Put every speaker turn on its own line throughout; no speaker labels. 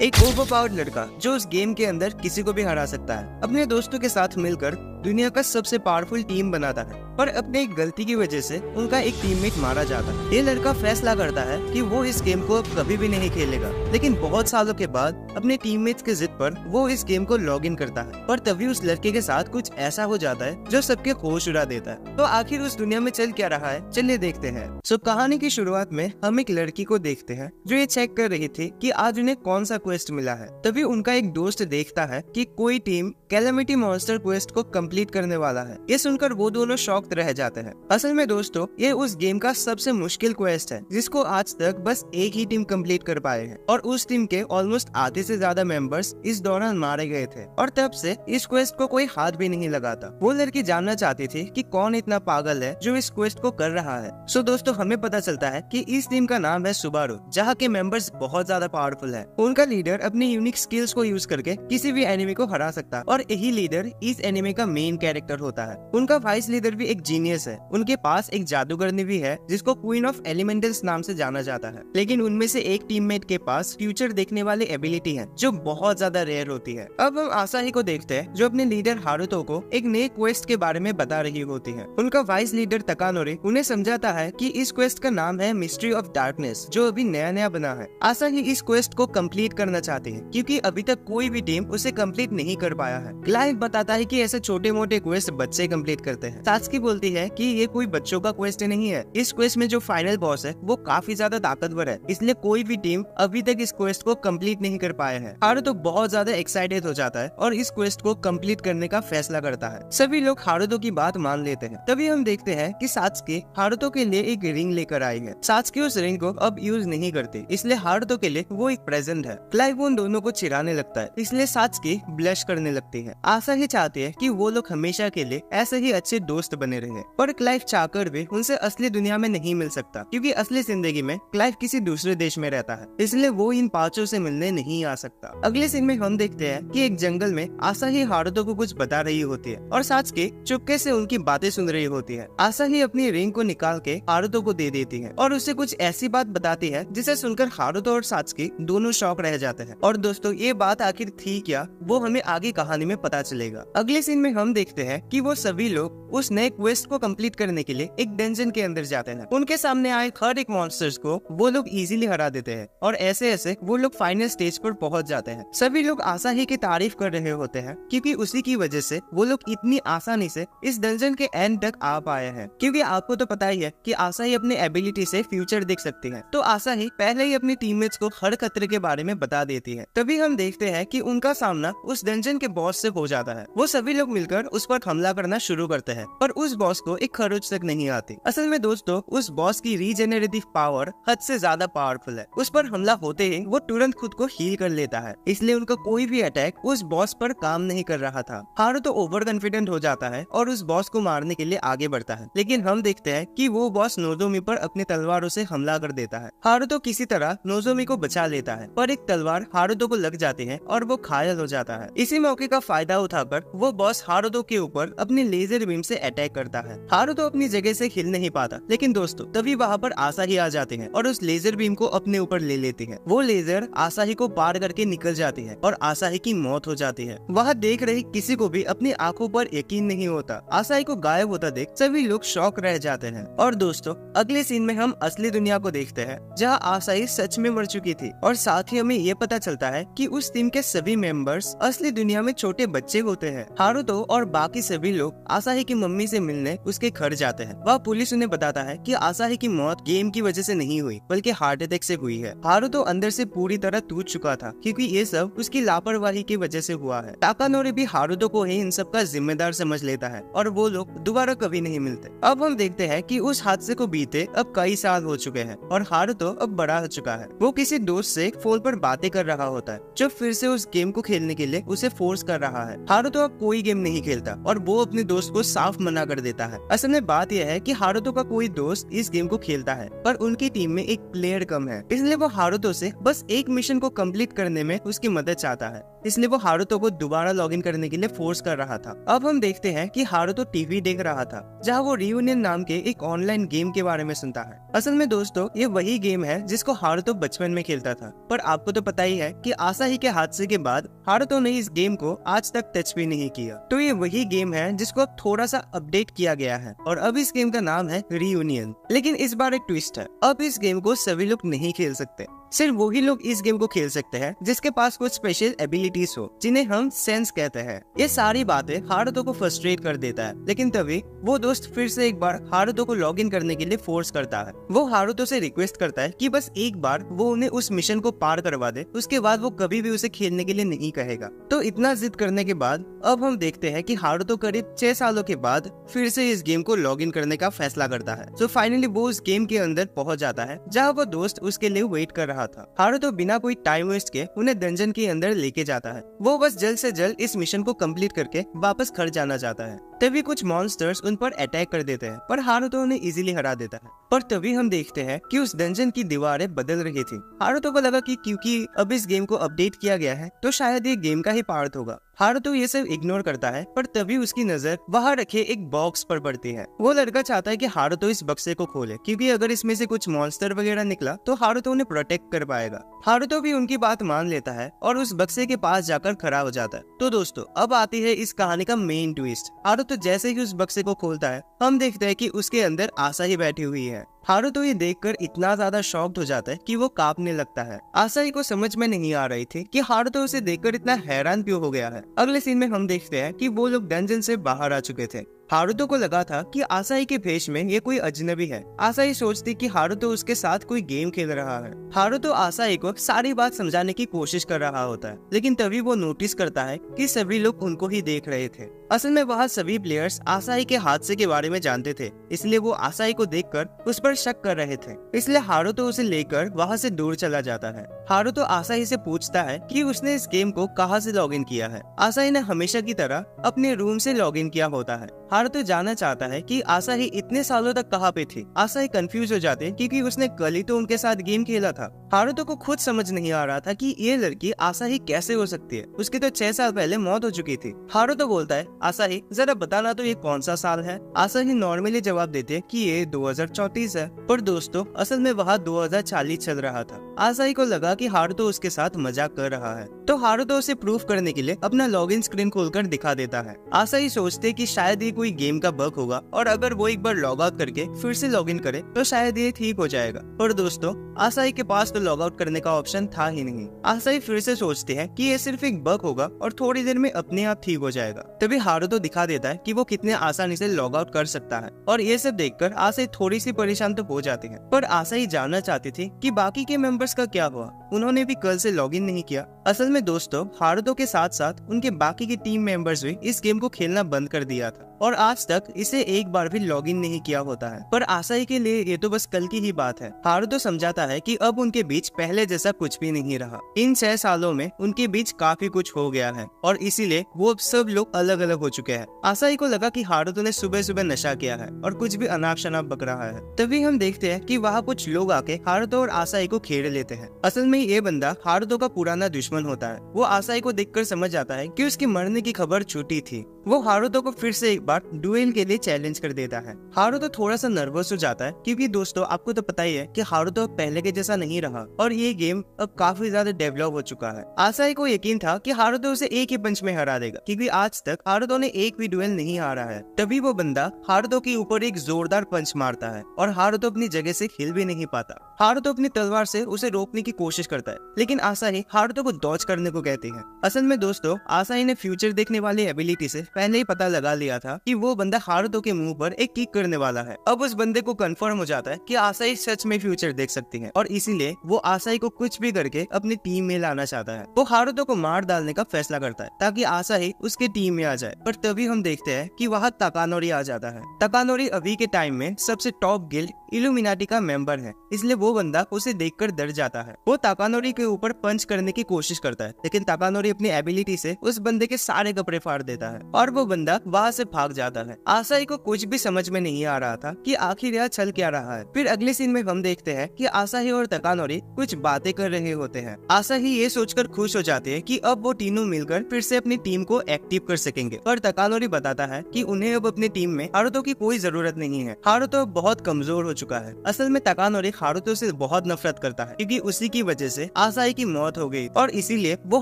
एक ओवरपावर्ड लड़का जो उस गेम के अंदर किसी को भी हरा सकता है, अपने दोस्तों के साथ मिलकर दुनिया का सबसे पावरफुल टीम बनाता है, पर अपने एक गलती की वजह से उनका एक टीममेट मारा जाता है। ये लड़का फैसला करता है कि वो इस गेम को अब कभी भी नहीं खेलेगा, लेकिन बहुत सालों के बाद अपने टीममेट्स के जिद पर वो इस गेम को लॉग इन करता है। पर तभी उस लड़के के साथ कुछ ऐसा हो जाता है जो सबके होश उड़ा देता है। तो आखिर उस दुनिया में चल क्या रहा है, चलिए देखते हैं। सो कहानी की शुरुआत में हम एक लड़की को देखते हैं जो ये चेक कर रही थी कि आज उन्हें कौन सा क्वेस्ट मिला है। तभी उनका एक दोस्त देखता है कि कोई टीम कैलेमिटी मॉन्स्टर क्वेस्ट को कंप्लीट करने वाला है। ये सुनकर वो दोनों शॉक्ड रह जाते हैं। असल में दोस्तों, ये उस गेम का सबसे मुश्किल क्वेस्ट है जिसको आज तक बस एक ही टीम कंप्लीट कर पाए हैं, और उस टीम के ऑलमोस्ट आधे से ज्यादा मेंबर्स इस दौरान मारे गए थे, और तब से इस क्वेस्ट को कोई हाथ भी नहीं लगाता। वो लड़की जानना चाहती थी कि कौन इतना पागल है जो इस क्वेस्ट को कर रहा है। सो दोस्तों, हमें पता चलता है कि इस टीम का नाम है सुबारू, जहाँ के मेंबर्स बहुत ज्यादा पावरफुल है। उनका लीडर अपनी यूनिक स्किल्स को यूज करके किसी भी एनिमी को हरा सकता है, और यही लीडर इस एनिमी का मेन कैरेक्टर होता है। उनका वाइस लीडर भी एक जीनियस है। उनके पास एक जादूगरनी भी है जिसको क्वीन ऑफ एलिमेंटल्स नाम से जाना जाता है, लेकिन उनमें से एक टीममेट के पास फ्यूचर देखने वाली एबिलिटी है जो बहुत ज्यादा रेयर होती है। अब हम आसाही को देखते हैं जो अपने लीडर हारुतो को एक नए क्वेस्ट के बारे में बता रही होती है। उनका वाइस लीडर तकानोरी उन्हें समझाता है कि इस क्वेस्ट का नाम है मिस्ट्री ऑफ डार्कनेस, जो अभी नया नया बना है। आसाही इस क्वेस्ट को कंप्लीट करना चाहती है क्योंकि अभी तक कोई भी टीम उसे कंप्लीट नहीं कर पाया है। क्लाइव बताता है कि ऐसे छोटे मोटे क्वेस्ट बच्चे कंप्लीट करते हैं। सात्सुकी बोलती है कि ये कोई बच्चों का क्वेस्ट नहीं है। इस क्वेस्ट में जो फाइनल बॉस है वो काफी ज्यादा ताकतवर है, इसलिए कोई भी टीम अभी तक इस क्वेस्ट को कंप्लीट नहीं कर पाए हैं। हारुतो बहुत ज्यादा एक्साइटेड हो जाता है और इस क्वेस्ट को कंप्लीट करने का फैसला करता है। सभी लोग हारुतो की बात मान लेते हैं। तभी हम देखते हैं कि सात्सुकी हारुतो के लिए एक रिंग लेकर आई है। सात्सुकी उस रिंग को अब यूज नहीं करती, इसलिए हारुतो के लिए वो एक प्रेजेंट है। क्लाइव उन दोनों को चिढ़ाने लगता है, इसलिए सात्सुकी ब्लश करने लगती है। आशा ही चाहती है कि वो लोग हमेशा के लिए ऐसे ही अच्छे दोस्त बने रहे, पर क्लाइव चाहकर भी उनसे असली दुनिया में नहीं मिल सकता क्योंकि असली जिंदगी में क्लाइव किसी दूसरे देश में रहता है, इसलिए वो इन पांचों से मिलने नहीं आ सकता। अगले सीन में हम देखते हैं कि एक जंगल में आशा ही हारुतो को कुछ बता रही होती है और सात्सुकी चुपके से उनकी बातें सुन रही होती है। आशा ही अपनी रिंग को निकाल के हारुतो को दे देती है और उसे कुछ ऐसी बात बताती है जिसे सुनकर हारुतो और सात्सुकी दोनों शॉक रह जाते हैं। और दोस्तों, ये बात आखिर थी क्या, वो हमें आगे कहानी में पता चलेगा। अगले सीन में हम देखते हैं कि वो सभी लोग उस नए क्वेस्ट को कंप्लीट करने के लिए एक डंजन के अंदर जाते हैं। उनके सामने आए हर एक मॉन्स्टर्स को वो लोग इजीली हरा देते हैं और ऐसे ऐसे वो लोग फाइनल स्टेज पर पहुंच जाते हैं। सभी लोग आसाही की तारीफ कर रहे होते हैं क्योंकि उसी की वजह से वो लोग इतनी आसानी से इस डंजन के एंड तक आ पाए हैं। क्योंकि आपको तो पता ही है कि आसाही अपनी एबिलिटी से फ्यूचर देख सकती है, तो आसाही पहले ही अपनी टीममेट्स को हर खतरे के बारे में बता देती है। तभी हम देखते हैं कि उनका सामना उस डंजन के बॉस से हो जाता है। वो सभी लोग मिलकर उस पर हमला करना शुरू करते हैं, पर उस बॉस को एक खरोच तक नहीं आती। असल में दोस्तों, उस बॉस की रीजेनरेटिव पावर हद से ज्यादा पावरफुल है। उस पर हमला होते ही वो तुरंत खुद को हील कर लेता है, इसलिए उनका कोई भी अटैक उस बॉस पर काम नहीं कर रहा था। हारुतो ओवर कॉन्फिडेंट हो जाता है और उस बॉस को मारने के लिए आगे बढ़ता है, लेकिन हम देखते हैं कि वो बॉस नोजोमी पर अपनी तलवारों से हमला कर देता है। हारुतो किसी तरह नोजोमी को बचा लेता है, पर एक तलवार हारुतो को लग जाती है और वो घायल हो जाता है। इसी मौके का फायदा उठाकर वो बॉस हारुतो के ऊपर अपनी लेजर बीम से अटैक करता है। हारुतो अपनी जगह से हिल नहीं पाता, लेकिन दोस्तों तभी वहाँ पर आसाही आ जाती है और उस लेजर बीम को अपने ऊपर ले लेती है। वो लेजर आसाही को पार करके निकल जाती है और आसाही की मौत हो जाती है। वहाँ देख रही किसी को भी अपनी आंखों पर यकीन नहीं होता। आसाही को गायब होता देख सभी लोग शॉक रह जाते हैं। और दोस्तों, अगले सीन में हम असली दुनिया को देखते हैं जहाँ आसाही सच में मर चुकी थी, और साथ ही हमें ये पता चलता है कि उस टीम के सभी मेंबर्स असली दुनिया में छोटे बच्चे होते हैं। हारुतो और बाकी सभी लोग आसाही की मम्मी से मिलने उसके घर जाते हैं। वह पुलिस उन्हें बताता है कि आसाही की मौत गेम की वजह से नहीं हुई बल्कि हार्ट अटैक से हुई है। हारुतो अंदर से पूरी तरह टूट चुका था क्योंकि ये सब उसकी लापरवाही की वजह से हुआ है। ताकानोरी भी हारुतो को ही इन सब का जिम्मेदार समझ लेता है और वो लोग दोबारा कभी नहीं मिलते। अब हम देखते हैं कि उस हादसे को बीते अब कई साल हो चुके हैं और हारुतो अब बड़ा हो चुका है। वो किसी दोस्त से फोन पर बातें कर रहा होता है जो फिर से उस गेम को खेलने के लिए उसे फोर्स कर रहा है। हारुतो अब कोई गेम नहीं खेलता और वो अपने दोस्त को साफ मना कर देता है। असल में बात यह है कि हारुतो का कोई दोस्त इस गेम को खेलता है, पर उनकी टीम में एक प्लेयर कम है, इसलिए वो हारुतो से बस एक मिशन को कंप्लीट करने में उसकी मदद चाहता है। इसलिए वो हारुतो को दोबारा लॉगिन करने के लिए फोर्स कर रहा था। अब हम देखते हैं कि हारुतो टीवी देख रहा था जहाँ वो रियूनियन नाम के एक ऑनलाइन गेम के बारे में सुनता है। असल में दोस्तों, ये वही गेम है जिसको हारुतो बचपन में खेलता था, पर आपको तो पता ही है कि आसाही के हादसे के बाद हारुतो ने इस गेम को आज तक टच भी नहीं किया। तो ये वही गेम है जिसको अब थोड़ा सा अपडेट किया गया है और अब इस गेम का नाम है रीयूनियन। लेकिन इस बार एक ट्विस्ट है, अब इस गेम को सभी लोग नहीं खेल सकते। सिर्फ वही लोग इस गेम को खेल सकते हैं जिसके पास कुछ स्पेशल एबिलिटीज हो, जिन्हें हम सेंस कहते हैं। ये सारी बातें हारुतो को फ्रस्ट्रेट कर देता है, लेकिन तभी वो दोस्त फिर से एक बार हारुतो को लॉग इन करने के लिए फोर्स करता है। वो हारुतो से रिक्वेस्ट करता है कि बस एक बार वो उन्हें उस मिशन को पार करवा दे, उसके बाद वो कभी भी उसे खेलने के लिए नहीं कहेगा। तो इतना जिद करने के बाद अब हम देखते हैं कि हारुतो करीब 6 सालों के बाद फिर से इस गेम को लॉग इन करने का फैसला करता है। तो फाइनली वो उस गेम के अंदर पहुंच जाता है जहाँ वो दोस्त उसके लिए वेट कर रहा था। हारुतो बिना कोई टाइम वेस्ट के उन्हें डंजन के अंदर लेके जाता है। वो बस जल्द से जल्द इस मिशन को कंप्लीट करके वापस घर जाना चाहता है। तभी कुछ मॉन्स्टर्स उन पर अटैक कर देते हैं, पर हारुतो उन्हें इजीली हरा देता है। पर तभी हम देखते हैं कि उस डंजन की दीवारें बदल रही थी। हारुतो को लगा कि क्योंकि अब इस गेम को अपडेट किया गया है तो शायद ये गेम का ही पार्ट होगा। हारुतो ये सब इग्नोर करता है, पर तभी उसकी नजर वहां रखे एक बॉक्स पर पड़ती है। वो लड़का चाहता है कि हारुतो इस बक्से को खोले, क्योंकि अगर इसमें से कुछ मॉन्स्टर वगैरह निकला तो हारुतो उन्हें प्रोटेक्ट कर पाएगा। हारुतो भी उनकी बात मान लेता है और उस बक्से के पास जाकर खड़ा हो जाता है। तो दोस्तों, अब आती है इस कहानी का मेन ट्विस्ट। हारुतो जैसे ही उस बक्से को खोलता है, हम देखते हैं कि उसके अंदर आसाही बैठी हुई है। हारुतो ये देखकर इतना ज्यादा शॉक्ड हो जाता है कि वो कांपने लगता है। आसाही को समझ में नहीं आ रही थी कि हारुतो उसे देखकर इतना हैरान क्यों हो गया है। अगले सीन में हम देखते हैं कि वो लोग डंजन से बाहर आ चुके थे। हारुतो को लगा था कि आसाही के भेष में ये कोई अजनबी है। आसाही सोचती कि हारुतो उसके साथ कोई गेम खेल रहा है। हारुतो आसाही को सारी बात समझाने की कोशिश कर रहा होता है, लेकिन तभी वो नोटिस करता है कि सभी लोग उनको ही देख रहे थे। असल में वहाँ सभी प्लेयर्स आसाही के हादसे के बारे में जानते थे, इसलिए वो आसाही को देखकर उस पर शक कर रहे थे। इसलिए हारुतो उसे लेकर वहाँ से दूर चला जाता है। हारुतो आसाही से पूछता है कि उसने इस गेम को कहाँ से लॉग इन किया है। आसाही ने हमेशा की तरह अपने रूम से लॉग इन किया होता है। हारुतो जानना चाहता है कि आसाही इतने सालों तक कहाँ पे थी। आसाही कंफ्यूज हो जाते हैं क्योंकि उसने कल ही तो उनके साथ गेम खेला था। हारुतो को खुद समझ नहीं आ रहा था कि ये लड़की आसाही कैसे हो सकती है। उसकी तो 6 साल पहले मौत हो चुकी थी। हारुतो बोलता है, आसाही जरा बताना तो ये कौन सा साल है। आसाही नॉर्मली जवाब देते कि ये 2034 है, पर दोस्तों असल में वहाँ 2040 चल रहा था। आसाही को लगा कि हारुतो उसके साथ मजाक कर रहा है, तो हारुतो उसे प्रूफ करने के लिए अपना लॉगिन स्क्रीन खोलकर दिखा देता है। आसाही सोचते कि शायद ये कोई गेम का बग होगा और अगर वो एक बार लॉग आउट करके फिर से लॉगिन करे तो शायद ये ठीक हो जाएगा। पर दोस्तों आसाही के पास तो लॉग आउट करने का ऑप्शन था ही नहीं। आसाही फिर से सोचते हैं कि ये सिर्फ एक बग होगा और थोड़ी देर में अपने आप ठीक हो जाएगा। तभी हारुतो दिखा देता है कि वो कितने आसानी से लॉग आउट कर सकता है, और ये सब देखकर आसाही थोड़ी सी परेशान तो हो जाती है। पर आसाही जानना चाहती थी कि बाकी के मेंबर्स का क्या हुआ, उन्होंने भी कल से लॉग इन नहीं किया। असल में दोस्तों हारुतो के साथ साथ उनके बाकी के टीम मेंबर्स भी इस गेम को खेलना बंद कर दिया था और आज तक इसे एक बार भी लॉग इन नहीं किया होता है। पर आसाही के लिए ये तो बस कल की ही बात है। हारुतो समझाता है कि अब उनके बीच पहले जैसा कुछ भी नहीं रहा। इन 6 सालों में उनके बीच काफी कुछ हो गया है और इसीलिए वो अब सब लोग अलग अलग हो चुके हैं। आसाही को लगा कि हारुतो ने सुबह सुबह नशा किया है और कुछ भी अनाप शनाप बक रहा है। तभी हम देखते हैं कि वहाँ कुछ लोग आके हारुतो और आसाही को घेर लेते हैं। असल में ये बंदा हारुतो का पुराना दुश्मन होता है। वो आसाही को देखकर समझ जाता है कि उसकी मरने की खबर झूठी थी। वो हारुतो को फिर से एक बार डुएल के लिए चैलेंज कर देता है। हारुतो थोड़ा सा नर्वस हो जाता है क्योंकि दोस्तों आपको तो पता ही है कि हारुतो पहले के जैसा नहीं रहा और ये गेम अब काफी ज्यादा डेवलप हो चुका है। आसाही को यकीन था कि हारुतो उसे एक ही पंच में हरा देगा, क्योंकि आज तक हारुतो ने एक भी डुएल नहीं हारा है। तभी वो बंदा हारुतो के ऊपर एक जोरदार पंच मारता है और हारुतो अपनी जगह से हिल भी नहीं पाता। हारुतो अपनी तलवार से उसे रोकने की कोशिश करता है, लेकिन आसाही हारुतो को डॉज करने को कहती है। असल में दोस्तों आसाही ने फ्यूचर देखने वाली एबिलिटी से पहले ही पता लगा लिया था कि वो बंदा हारुतो के मुंह पर एक किक करने वाला है। अब उस बंदे को कंफर्म हो जाता है कि आसाही सच में फ्यूचर देख सकती है और इसीलिए वो आसाही को कुछ भी करके अपनी टीम में लाना चाहता है। वो हारुतो को मार डालने का फैसला करता है ताकि आसाही उसके टीम में आ जाए। पर तभी हम देखते हैं कि वहाँ ताकानोरी आ जाता है। ताकानोरी अभी के टाइम में सबसे टॉप गिल्ड इल्यूमिनाटी का मेंबर है, इसलिए वो बंदा उसे देखकर डर जाता है। वो ताकानोरी के ऊपर पंच करने की कोशिश करता है, लेकिन ताकानोरी अपनी एबिलिटी से उस बंदे के सारे कपड़े फाड़ देता है और वो बंदा वहाँ से भाग जाता है। आसाही को कुछ भी समझ में नहीं आ रहा था कि आखिर यह चल क्या रहा है। फिर अगले सीन में हम देखते हैं कि आसाही और ताकानोरी कुछ बातें कर रहे होते हैं। आसाही ये सोचकर खुश हो जाते हैं कि अब वो तीनों मिलकर फिर से अपनी टीम को एक्टिव कर सकेंगे, पर ताकानोरी बताता है कि उन्हें अब अपनी टीम में हारुतो की कोई जरूरत नहीं है। हारुतो बहुत कमजोर हो चुका है। असल में तकानोरी हारुतो से बहुत नफरत करता है क्योंकि उसी की वजह से आसाही की मौत हो गई और इसीलिए वो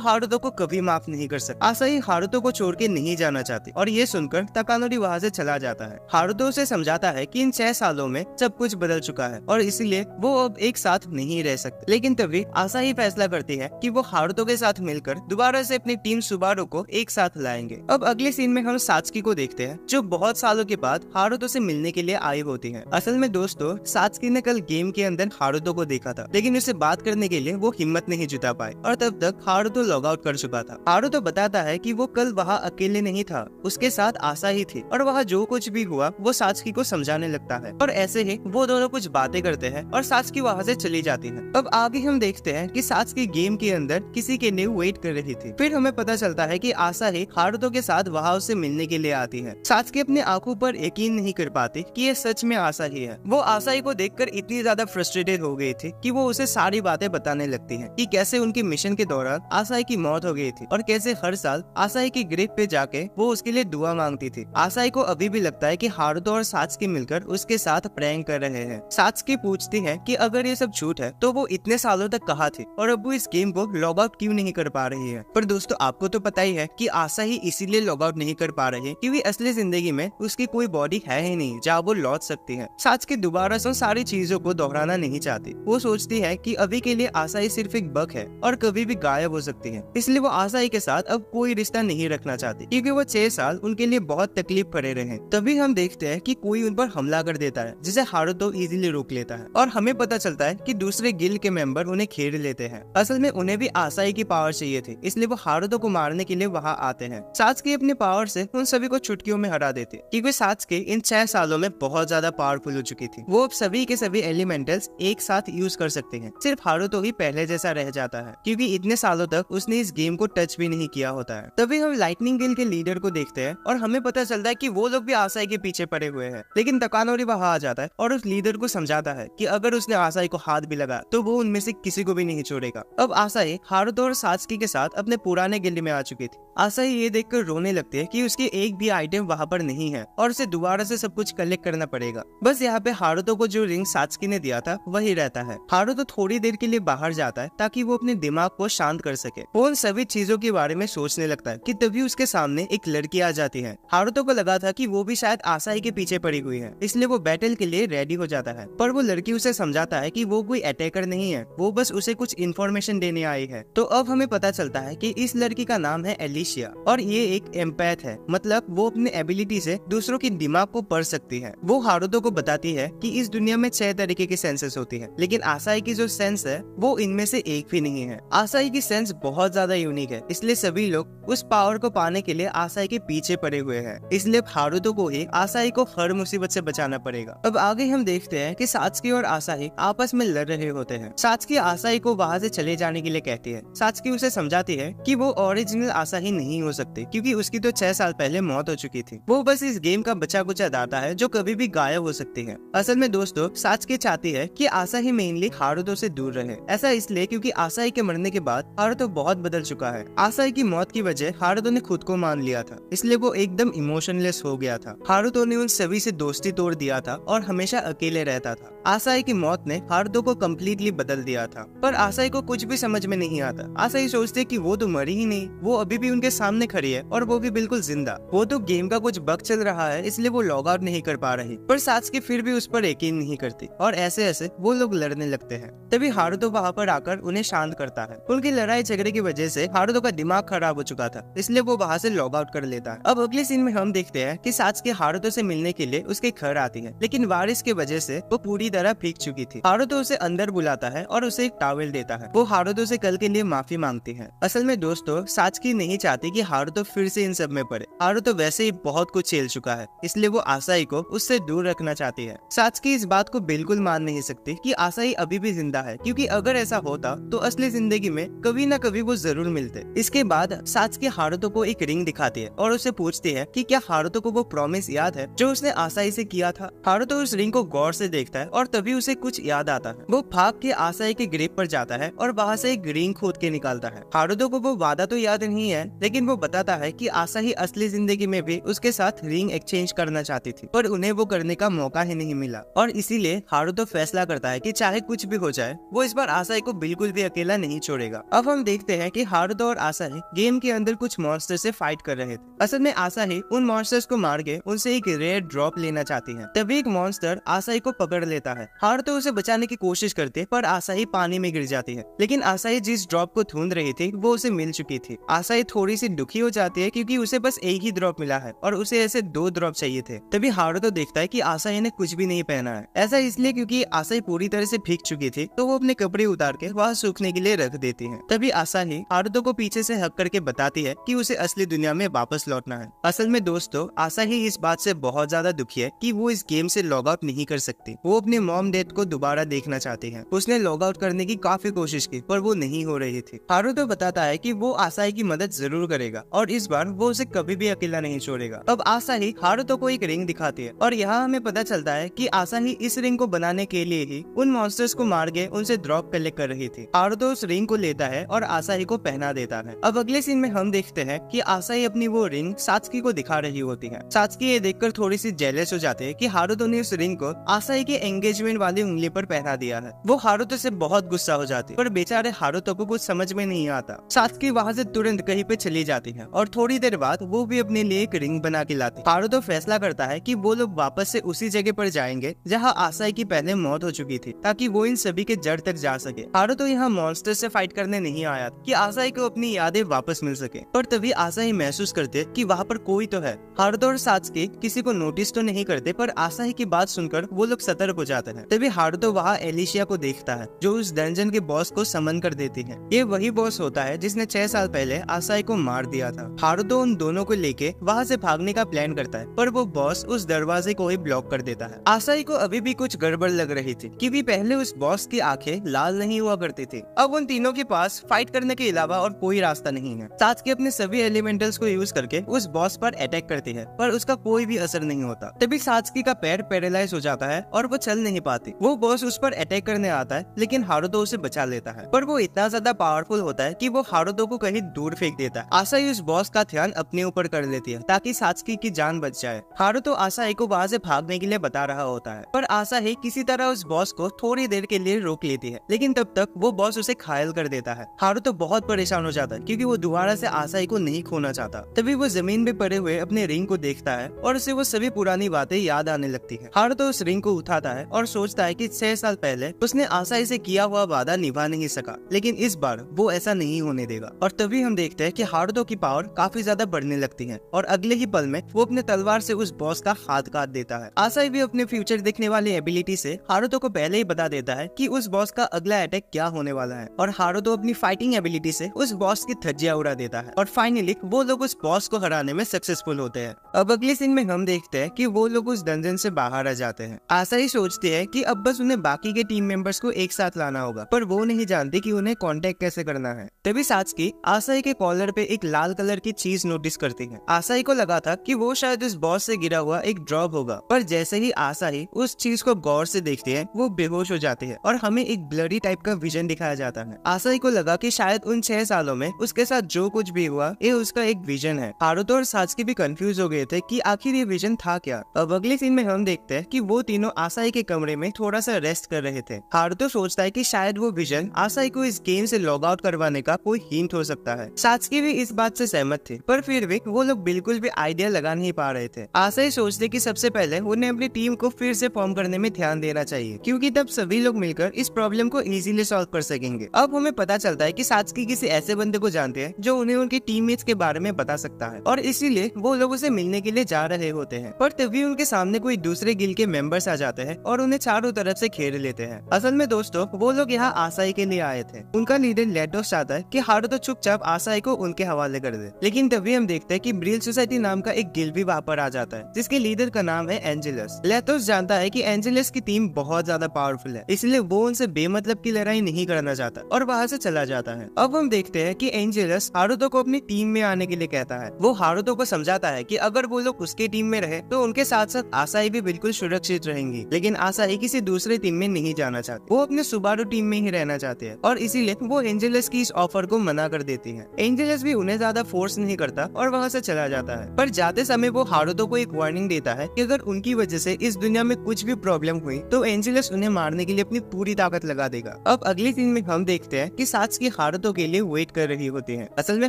हारुतो को कभी माफ नहीं कर सकता। आसाही हारुतो को छोड़ के नहीं जाना चाहती और ये सुनकर तकानोरी वहाँ से चला जाता है। हारुतो उसे समझाता है कि इन 6 सालों में सब कुछ बदल चुका है और इसलिए वो अब एक साथ नहीं रह सकते। लेकिन तभी आसाही फैसला करती है कि वो हारुतो के साथ मिलकर दोबारा से अपनी टीम सुबारू को एक साथ लाएंगे। अब अगले सीन में हम सात्सुकी को देखते हैं जो बहुत सालों के बाद हारुतो से मिलने के लिए आई होती है। असल में दोस्तों, सात्सुकी ने कल गेम के अंदर हारुतो को देखा था, लेकिन उससे बात करने के लिए वो हिम्मत नहीं जुटा पाए और तब तक हारुतो लॉग आउट कर चुका था। हारुतो बताता है कि वो कल वहाँ अकेले नहीं था, उसके साथ आसाही थी और वहाँ जो कुछ भी हुआ वो सात्सुकी को समझाने लगता है और ऐसे ही वो दोनों कुछ बातें करते हैं और सात्सुकी वहाँ से चली जाती है। अब आगे हम देखते हैं कि सात्सुकी गेम के अंदर किसी के लिए वेट कर रही थी। फिर हमें पता चलता है कि आसाही हारुतो के साथ वहाँ उससे मिलने के लिए आती है। सात्सुकी अपनी आंखों पर यकीन नहीं कर पाती कि ये सच में आसाही है। वो आसाही को देखकर इतनी ज्यादा फ्रस्ट्रेटेड हो गई थी कि वो उसे सारी बातें बताने लगती है कि कैसे उनके मिशन के दौरान आसाही की मौत हो गई थी और कैसे हर साल आसाही की ग्रेव पे जाके वो उसके लिए दुआ मांगती थी। आसाही को अभी भी लगता है कि हारुतो और सात्सुकी मिलकर उसके साथ प्रैंक कर रहे हैं। सात्सुकी पूछती है कि अगर ये सब झूठ है तो वो इतने सालों तक कहाँ थी और अब वो इस गेम को लॉग आउट क्यों नहीं कर पा रही है। पर दोस्तों, आपको तो पता ही है कि आसाही इसीलिए लॉग आउट नहीं कर पा रही है क्योंकि असली जिंदगी में उसकी कोई बॉडी है ही नहीं जहाँ वो लौट सकती है। सात्सुकी दोबारा से सारी चीजों को दोहराना नहीं चाहती। वो सोचती है कि अभी के लिए आसाही सिर्फ एक बग है और कभी भी गायब हो सकती है, इसलिए वो आसाही के साथ अब कोई रिश्ता नहीं रखना चाहती क्योंकि वो 6 साल उनके लिए बहुत तकलीफ भरे रहे। तभी हम देखते हैं कि कोई उन पर हमला कर देता है जिसे हारुतो इजीली रोक लेता है और हमें पता चलता है कि दूसरे गिल्ड के मेंबर उन्हें घेर लेते हैं। असल में उन्हें भी आसाही की पावर चाहिए थी, इसलिए वो हारुतो को मारने के लिए वहाँ आते हैं। सात्सुकी अपने पावर से उन सभी को चुटकियों में हरा देती क्योंकि सात्सुकी इन 6 सालों में बहुत ज्यादा पावरफुल हो चुकी थी। वो अब सभी के सभी एलिमेंटल्स एक साथ यूज कर सकते हैं। सिर्फ हारुतो ही पहले जैसा रह जाता है क्योंकि इतने सालों तक उसने इस गेम को टच भी नहीं किया होता है। तभी हम लाइटनिंग गिल्ड के लीडर को देखते हैं और हमें पता चलता है कि वो लोग भी आसाही के पीछे पड़े हुए हैं। लेकिन तकानोरी वहाँ आ जाता है और उस लीडर को समझाता है कि अगर उसने आसाही को हाथ भी लगा तो वो उनमें से किसी को भी नहीं छोड़ेगा। अब आसाही हारुतो और सात्सुकी के साथ अपने पुराने गिल्ड में आ चुकी थी। आसाही ये देखकर रोने लगती है कि उसकी एक भी आइटम वहाँ पर नहीं है और उसे दोबारा से सब कुछ कलेक्ट करना पड़ेगा। बस यहाँ पे हारुतो को जो रिंग सात्सुकी ने दिया था वही रहता है। हारुतो थोड़ी देर के लिए बाहर जाता है ताकि वो अपने दिमाग को शांत कर सके। वो उन सभी चीजों के बारे में सोचने लगता है कि तभी उसके सामने एक लड़की आ जाती है। हारुतो को लगा था कि वो भी शायद आसाही के पीछे पड़ी हुई है, इसलिए वो बैटल के लिए रेडी हो जाता है। पर वो लड़की उसे समझाता है कि वो कोई अटैकर नहीं है, वो बस उसे कुछ इन्फॉर्मेशन देने आई है। तो अब हमें पता चलता है कि इस लड़की का नाम है एलिशिया और ये एक एम्पैथ है, मतलब वो अपने एबिलिटी से दूसरों के दिमाग को पढ़ सकती है। वो हारुतो को बताती है कि इस दुनिया में 6 तरीके की सेंसेस होती है, लेकिन आसाही की जो सेंस है वो इनमें से एक भी नहीं है। आसाही की सेंस बहुत ज्यादा यूनिक है, इसलिए सभी लोग उस पावर को पाने के लिए आसाही के पीछे पड़े हुए हैं। इसलिए हारुतो को ही आसाही को हर मुसीबत से बचाना पड़ेगा। अब आगे हम देखते हैं कि सात्सुकी और आसाही आपस में लड़ रहे होते हैं। सात्सुकी आसाही को वहाँ से चले जाने के लिए कहती है। सात्सुकी उसे समझाती है कि वो ओरिजिनल आसाही नहीं हो सकती क्योंकि उसकी तो 6 साल पहले मौत हो चुकी थी। वो बस इस गेम का बचा कुचा दाता है जो कभी भी गायब हो सकती है। असल में दोस्तों, सात्सुकी चाहती है कि आसाही मेनली हारुतो से दूर रहे। ऐसा इसलिए क्योंकि आसाही के मरने के बाद हारुतो बहुत बदल चुका है। आसाही की मौत की वजह हारुतो ने खुद को मान लिया था, इसलिए वो एकदम इमोशनलेस हो गया था। हारुतो ने उन सभी से दोस्ती तोड़ दिया था और हमेशा अकेले रहता था। आसाही की मौत ने हारुतो को कम्प्लीटली बदल दिया था, पर आसाही को कुछ भी समझ में नहीं आता। आसाही सोचते कि वो तो मरी ही नहीं, वो अभी भी उनके सामने खड़ी है और वो भी बिल्कुल जिंदा। वो तो गेम का कुछ बग चल रहा है, इसलिए वो लॉग आउट नहीं कर पा रही। पर सात्सुकी फिर भी उस पर यकीन नहीं करती और ऐसे ऐसे वो लोग लड़ने लगते हैं। तभी हारुतो वहाँ पर आकर उन्हें शांत करता है। उनकी लड़ाई झगड़े की वजह से हारुतो का दिमाग खराब हो चुका था, इसलिए वो वहाँ से लॉग आउट कर लेता है। अब अगले सीन में हम देखते हैं कि सात्सुकी हारुतो से मिलने के लिए उसके घर आती है, लेकिन बारिश की वजह से वो पूरी तरह भीग चुकी थी। हारुतो उसे अंदर बुलाता है और उसे एक टॉवेल देता है। वो हारुतो से कल के लिए माफी मांगती है। असल में दोस्तों, सात्सुकी नहीं चाहती कि हारुतो फिर से इन सब में पड़े। हारुतो वैसे ही बहुत कुछ झेल चुका है, इसलिए वो आसाही को उससे दूर रखना चाहती है। सात्सुकी इस बात को बिल्कुल मान नहीं सकती कि आसाही अभी भी जिंदा है, क्योंकि अगर ऐसा होता तो असली जिंदगी में कभी न कभी वो जरूर मिलते। इसके बाद सात्सुकी हारुतो को एक रिंग दिखाती है और उससे पूछती है कि क्या हारुतो को वो प्रॉमिस याद है जो उसने आसाही से किया था। हारुतो उस रिंग को गौर से देखता है और तभी उसे कुछ याद आता है। वो भाग के आसाही के ग्रेव पर जाता है और वहाँ से एक रिंग खोद के निकालता है। हारुतो को वो वादा तो याद नहीं है, लेकिन वो बताता है कि आसाही असली जिंदगी में भी उसके साथ रिंग एक्सचेंज करना चाहती थी, पर उन्हें वो करने का मौका ही नहीं मिला। और इसीलिए हारुतो फैसला करता है कि चाहे कुछ भी हो जाए वो इस बार आसाही को बिल्कुल भी अकेला नहीं छोड़ेगा। अब हम देखते हैं कि हारुतो और आसाही गेम के अंदर कुछ मॉन्स्टर से फाइट कर रहे थे। असल में आसाही उन मॉन्स्टर्स को मार के उनसे एक रेयर ड्रॉप लेना चाहती है। तभी एक मॉन्स्टर आसाही को पकड़ लेता है। हारुतो उसे बचाने की कोशिश करते पर आसाही पानी में गिर जाती है। लेकिन आसाही जिस ड्रॉप को ढूंढ रही थी वो उसे मिल चुकी थी। आसाही थोड़ी सी दुखी हो जाती है क्योंकि उसे बस एक ही ड्रॉप मिला है और उसे ऐसे 2 ड्रॉप चाहिए थे। तभी हारुतो देखता है कि आसाही ने कुछ भी नहीं पहना है। ऐसा इसलिए क्योंकि आसाही पूरी तरह से भीग चुकी थी, तो वो अपने कपड़े उतार के वहाँ सूखने के लिए रख देती है। तभी आसाही हारुतो को पीछे से हक करके बताती है कि उसे असली दुनिया में वापस लौटना है। असल में दोस्तों, आसाही इस बात से बहुत ज्यादा दुखी है कि वो इस गेम से लॉग आउट नहीं कर सकती। वो अपने मॉम डैड को दोबारा देखना चाहती है। उसने लॉग आउट करने की काफी कोशिश की पर वो नहीं हो रही थी। हारुतो बताता है कि वो आसाही की मदद जरूर करेगा और इस बार वो उसे कभी भी अकेला नहीं छोड़ेगा। अब आसाही हारुतो को एक रिंग दिखाती है और यहाँ हमें पता चलता है कि आसाही इस रिंग को बनाने के लिए ही उन मॉन्स्टर्स को मार के उनसे ड्रॉप कलेक्ट कर रही थी। हारुतो उस रिंग को लेता है और आसाही को पहना देता है। अब अगले सीन में हम देखते हैं कि आसाही अपनी वो रिंग सात्सुकी को दिखा रही होती है। सात्सुकी ये देखकर थोड़ी सी जेलस हो जाते हैं कि हारुतो ने उस रिंग को आसाही के एंगेजमेंट वाली उंगली पर पहना दिया है। वो हारुतो से बहुत गुस्सा हो जाती है पर बेचारे हारुतो को कुछ समझ में नहीं आता। सात्सुकी वहाँ से तुरंत कहीं पे चली जाती है और थोड़ी देर बाद वो भी अपने लिए एक रिंग बना के लाती। हारुतो फैसला करता है कि वो लोग वापस से उसी जगह पर जाएंगे जहाँ आसाही की पहले मौत हो चुकी थी, ताकि वो इन सभी के जड़ तक जा सके। हारुतो यहाँ मॉन्स्टर से फाइट करने नहीं आया कि आसाही को अपनी यादें वापस मिल सके। पर तभी आसाही महसूस करते कि वहाँ पर कोई तो है। हारुतो और सात्सुकी किसी को नोटिस तो नहीं करते पर आसाही की बात सुनकर वो लोग सतर्क हो जाते हैं। तभी हारुतो वहाँ एलिशिया को देखता है जो उस डंजन के बॉस को समन कर देती है। ये वही बॉस होता है जिसने 6 साल पहले आसाही को मार दिया था। हारुतो उन दोनों को लेके वहाँ से भागने का प्लान करता है पर वो बॉस उस दरवाजे को ही ब्लॉक कर देता है। आसाही को अभी भी कुछ गड़बड़ लग रही थी क्योंकि पहले उस बॉस की आंखें लाल नहीं हुआ करती थी। अब उन तीनों के पास फाइट करने के अलावा और कोई रास्ता नहीं है। सात्सुकी अपने सभी एलिमेंटल्स को यूज करके उस बॉस पर अटैक करती है पर उसका कोई भी असर नहीं होता। तभी सात्सुकी का पैर पैरालाइज हो जाता है और वो चल नहीं पाती। वो बॉस उस पर अटैक करने आता है लेकिन हारुतो उसे बचा लेता है पर वो इतना ज्यादा पावरफुल होता है कि वो हारुतो को कहीं दूर फेंक देता है। आसाही उस बॉस का ध्यान अपने ऊपर कर लेती है ताकि सात्सुकी की जान बच जाए। हारुतो आसाही को वहाँ से भागने के लिए बता रहा होता है पर आसाही किसी तरह उस बॉस को थोड़ी देर के लिए रोक लेती है, लेकिन तब तक वो बॉस उसे घायल कर देता है। हारुतो बहुत परेशान हो जाता है क्योंकि वो दोबारा से आसाही को नहीं खोना चाहता। तभी वो जमीन पे पड़े हुए अपने रिंग को देखता है और उसे वो सभी पुरानी बातें याद आने लगती है। हारुतो उस रिंग को उठाता है और सोचता है कि 6 साल पहले उसने आसाही से किया हुआ वादा निभा नहीं सका, लेकिन इस बार वो ऐसा नहीं होने देगा। और तभी हम देखते हैं कि हारुतो की पावर काफी ज्यादा बढ़ने लगती है और अगले ही पल में वो अपने तलवार से उस बॉस का हाथ काट देता है। आसाही भी अपने फ्यूचर देखने वाली एबिलिटी से हारुतो को पहले ही बता देता है कि उस बॉस का अगला अटैक क्या होने वाला है और हारुतो अपनी फाइटिंग एबिलिटी से उस बॉस की धज्जियां उड़ा देता है और फाइनली वो लोग उस बॉस को हराने में सक्सेसफुल होते हैं। अब अगले सीन में हम देखते हैं कि वो लोग उस डंजन से बाहर आ जाते हैं। आसाही सोचती है कि अब बस उन्हें बाकी के टीम मेंबर्स को एक साथ लाना होगा पर वो नहीं जानती कि उन्हें कांटेक्ट कैसे करना है। तभी सात्सुकी आसाही के कॉलर पे एक लाल कलर की चीज नोटिस करती है। आसाही को लगा था कि वो शायद उस बॉस से गिरा हुआ एक ड्रॉप होगा पर जैसे ही आसाही उस चीज को गौर से देखती है वो बेहोश हो जाती है और हमें एक ब्लरी टाइप का विजन दिखाया जाता है। आसाही को लगा कि शायद उन 6 सालों में उसके साथ जो कुछ भी हुआ ये उसका एक विजन है। हारुतो और सात्सुकी भी कंफ्यूज हो गए थे कि आखिर ये विजन था क्या। अब अगले सीन में हम देखते हैं कि वो तीनों आसाही के कमरे में थोड़ा सा रेस्ट कर रहे थे। हारुतो सोचता है कि शायद वो विजन आसाही को इस गेम से लॉग आउट करवाने का कोई हिंट हो सकता है। सात्सुकी भी इस बात से सहमत थे पर फिर भी वो लोग बिल्कुल भी आइडिया लगा नहीं पा रहे थे। आसाही सोचते कि सबसे पहले उन्हें अपनी टीम को फिर से फॉर्म करने में ध्यान देना चाहिए क्योंकि तब सभी लोग मिलकर इस प्रॉब्लम को इजीली सॉल्व कर सकेंगे। अब हमें पता चलता है कि सात्सुकी किसी ऐसे बंदे को जानते हैं जो उन्हें उनके टीममेट्स के बारे में बता सकता है और इसीलिए वो लोग उसे मिलने के लिए जा रहे होते हैं। पर तभी उनके सामने कोई दूसरे गिल के मेंबर्स आ जाते हैं और उन्हें चारों तरफ से घेर लेते हैं। असल में दोस्तों वो लोग यहाँ आसाही के लिए आए थे। उनका लीडर लेटोस चाहता है कि हारुतो चुपचाप आसाही को उनके हवाले कर दे, लेकिन तभी हम देखते हैं कि ब्रिल सोसाइटी नाम का एक गिल भी वहाँ पर आ जाता है जिसके लीडर का नाम है एंजेलस। लेटोस जानता है कि एंजेलस की टीम बहुत ज्यादा पावरफुल है इसलिए वो उनसे बेमतलब की लड़ाई नहीं करना चाहता और वहाँ से चला जाता है। अब हम देखते हैं कि एंजेलस हारुतो को अपनी टीम में आने के लिए कहता है। वो हारुतो को समझाता है कि अगर वो लोग उसके टीम में रहे तो उनके साथ साथ आसाही भी बिल्कुल सुरक्षित रहेंगी, लेकिन आसाही किसी दूसरे टीम में नहीं जाना चाहती। वो अपने सुबारू टीम में ही रहना चाहते हैं और इसीलिए वो एंजेलस की इस ऑफर को मना कर देती है। एंजेलस भी उन्हें ज्यादा फोर्स नहीं करता और वहाँ से चला जाता है पर जाते समय वो हारुतो को एक वार्निंग देता है कि अगर उनकी वजह से इस दुनिया में कुछ भी प्रॉब्लम हुई तो एंजेलस उन्हें मारने के लिए अपनी पूरी ताकत लगा देगा। अब अगले सीन में हम देखते हैं कि सात्सुकी हारुतो के लिए वेट कर रही होती है। असल में